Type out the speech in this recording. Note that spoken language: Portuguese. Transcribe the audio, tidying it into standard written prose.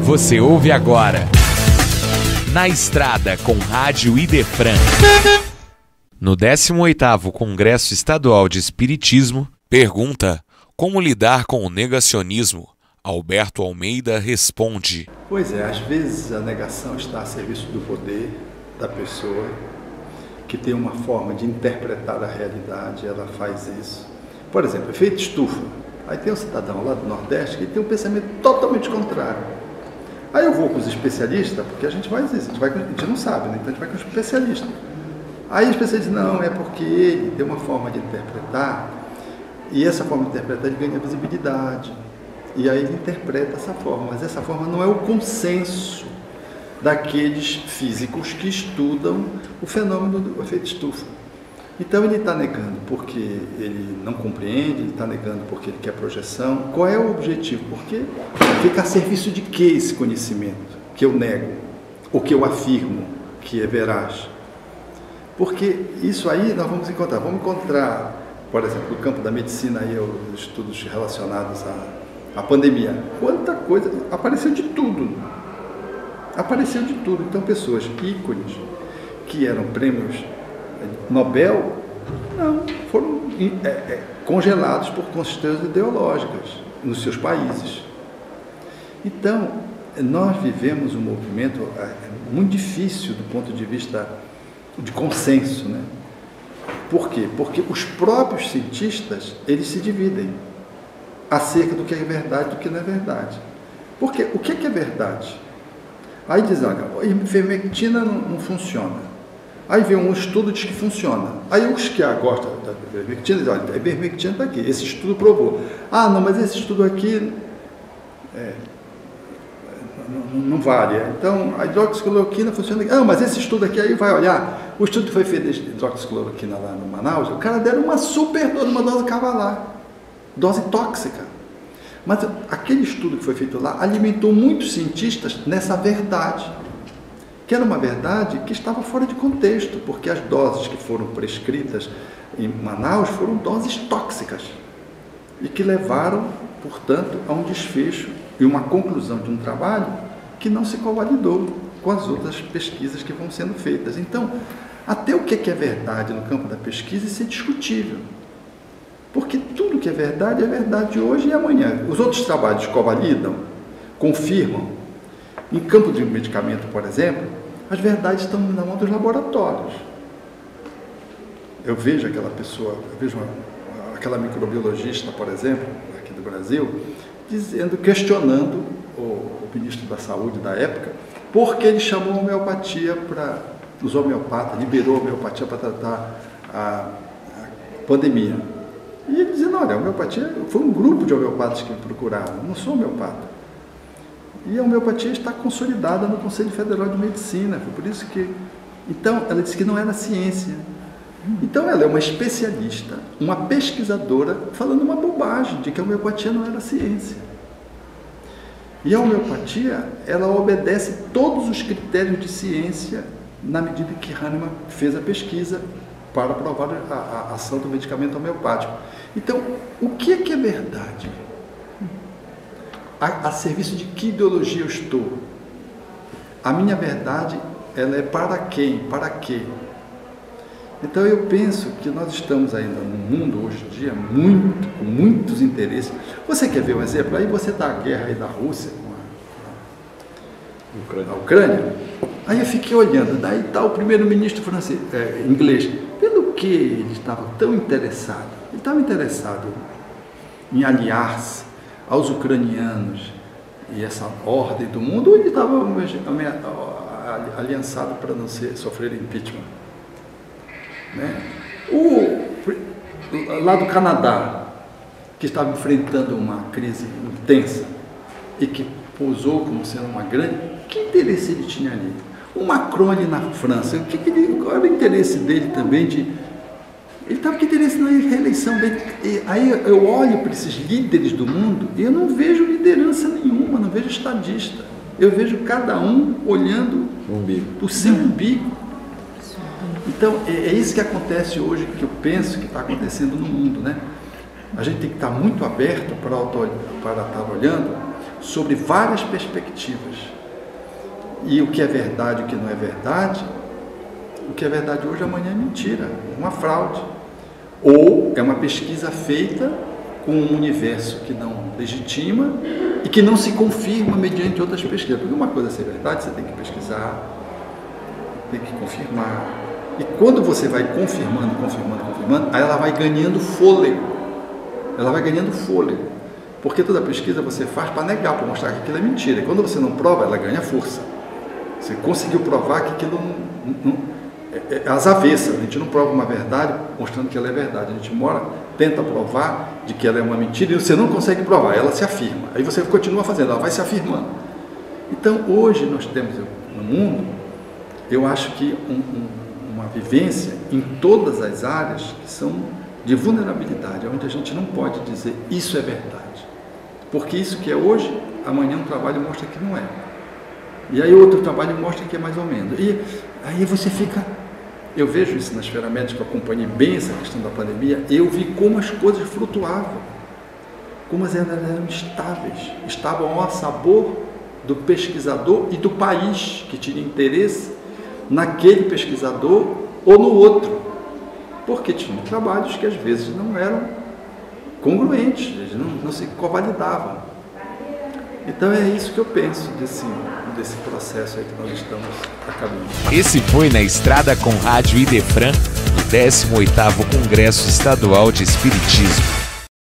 Você ouve agora Na Estrada com Rádio Idefran. No 18º Congresso Estadual de Espiritismo, pergunta: como lidar com o negacionismo? Alberto Almeida responde: Pois é, às vezes a negação está a serviço do poder da pessoa, que tem uma forma de interpretar a realidade, ela faz isso. Por exemplo, efeito estufa. Aí tem um cidadão lá do Nordeste que tem um pensamento totalmente contrário. Aí eu vou com os especialistas, porque a gente não sabe, né? Então a gente vai com os especialistas. Aí o especialista diz, não, é porque ele tem uma forma de interpretar, e essa forma de interpretar ele ganha visibilidade. E aí ele interpreta essa forma, mas essa forma não é o consenso daqueles físicos que estudam o fenômeno do efeito estufa. Então ele está negando porque ele não compreende, ele está negando porque ele quer projeção. Qual é o objetivo? Porque fica a serviço de que esse conhecimento que eu nego, ou que eu afirmo que é veraz? Porque isso aí nós vamos encontrar, por exemplo, no campo da medicina, aí, os estudos relacionados à pandemia. Quanta coisa, apareceu de tudo. Então pessoas ícones que eram prêmios Nobel, não, foram congelados por questões ideológicas nos seus países. Então, nós vivemos um movimento muito difícil do ponto de vista de consenso, né? Por quê? Porque os próprios cientistas, eles se dividem acerca do que é verdade e do que não é verdade. Porque o que é verdade? Aí diz, olha, a ivermectina não funciona. Aí vem um estudo que diz que funciona. Aí os que gostam da ivermectina dizem, olha, a ivermectina está aqui, esse estudo provou. Ah, não, mas esse estudo aqui não vale. Então, a hidroxicloroquina funciona aqui. Ah, mas esse estudo aqui, aí vai olhar. O estudo que foi feito de hidroxicloroquina lá no Manaus, o cara deram uma super dose, uma dose cavalar. Dose tóxica. Mas aquele estudo que foi feito lá alimentou muitos cientistas nessa verdade, que era uma verdade que estava fora de contexto, porque as doses que foram prescritas em Manaus foram doses tóxicas e que levaram, portanto, a um desfecho e uma conclusão de um trabalho que não se convalidou com as outras pesquisas que vão sendo feitas. Então, até o que é verdade no campo da pesquisa, isso é discutível. Porque tudo que é verdade hoje e amanhã. Os outros trabalhos convalidam, confirmam. Em campo de medicamento, por exemplo, as verdades estão na mão dos laboratórios. Eu vejo aquela microbiologista, por exemplo, aqui do Brasil, questionando o ministro da Saúde da época, porque ele chamou a homeopatia para os homeopatas, liberou a homeopatia para tratar a pandemia. E ele dizendo, olha, a homeopatia foi um grupo de homeopatas que me procuraram, não sou homeopata. E a homeopatia está consolidada no Conselho Federal de Medicina, foi por isso que... Então, ela disse que não era ciência. Então, ela é uma especialista, uma pesquisadora, falando uma bobagem de que a homeopatia não era ciência. E a homeopatia, ela obedece todos os critérios de ciência na medida que Hahnemann fez a pesquisa para provar a ação do medicamento homeopático. Então, o que é verdade? A serviço de que ideologia eu estou? A minha verdade, ela é para quem? Para quê? Então, eu penso que nós estamos ainda num mundo, hoje em dia, com muitos interesses. Você quer ver um exemplo? Aí você está a guerra aí da Rússia com a Ucrânia. Aí eu fiquei olhando, daí está o primeiro-ministro francês, inglês, pelo que ele estava tão interessado? Ele estava interessado em aliar-se aos ucranianos e essa ordem do mundo, ou ele estava aliançado para não sofrer impeachment? Né? Lá do Canadá, que estava enfrentando uma crise intensa e que posou como sendo uma grande, que interesse ele tinha ali? O Macron ali na França, qual era o interesse dele também ele estava com interesse na reeleição dele. E aí eu olho para esses líderes do mundo e eu não vejo liderança nenhuma, não vejo estadista. Eu vejo cada um olhando o seu umbigo. Então, é isso que acontece hoje, que eu penso que está acontecendo no mundo, né? A gente tem que estar muito aberto para estar olhando sobre várias perspectivas. E o que é verdade, o que não é verdade, o que é verdade hoje, amanhã é mentira, uma fraude. Ou é uma pesquisa feita com um universo que não legitima e que não se confirma mediante outras pesquisas. Porque uma coisa é ser verdade, você tem que pesquisar, tem que confirmar. E quando você vai confirmando, aí ela vai ganhando fôlego. Ela vai ganhando fôlego. Porque toda pesquisa você faz para negar, para mostrar que aquilo é mentira. E quando você não prova, ela ganha força. Você conseguiu provar que aquilo é às avessas. A gente não prova uma verdade mostrando que ela é verdade. A gente tenta provar de que ela é uma mentira e você não consegue provar, ela se afirma. Aí você continua fazendo, ela vai se afirmando. Então, hoje nós temos no mundo, eu acho que uma vivência em todas as áreas que são de vulnerabilidade, onde a gente não pode dizer isso é verdade. Porque isso que é hoje, amanhã um trabalho mostra que não é. E aí outro trabalho mostra que é mais ou menos. E aí você fica... Eu vejo isso na esfera médica, eu acompanhei bem essa questão da pandemia, eu vi como as coisas flutuavam, como elas eram estáveis, estavam ao sabor do pesquisador e do país que tinha interesse naquele pesquisador ou no outro, porque tinham trabalhos que às vezes não eram congruentes, não se convalidavam. Então é isso que eu penso desse processo aí que nós estamos acabando. Esse foi Na Estrada com Rádio Idefran, o 18º Congresso Estadual de Espiritismo.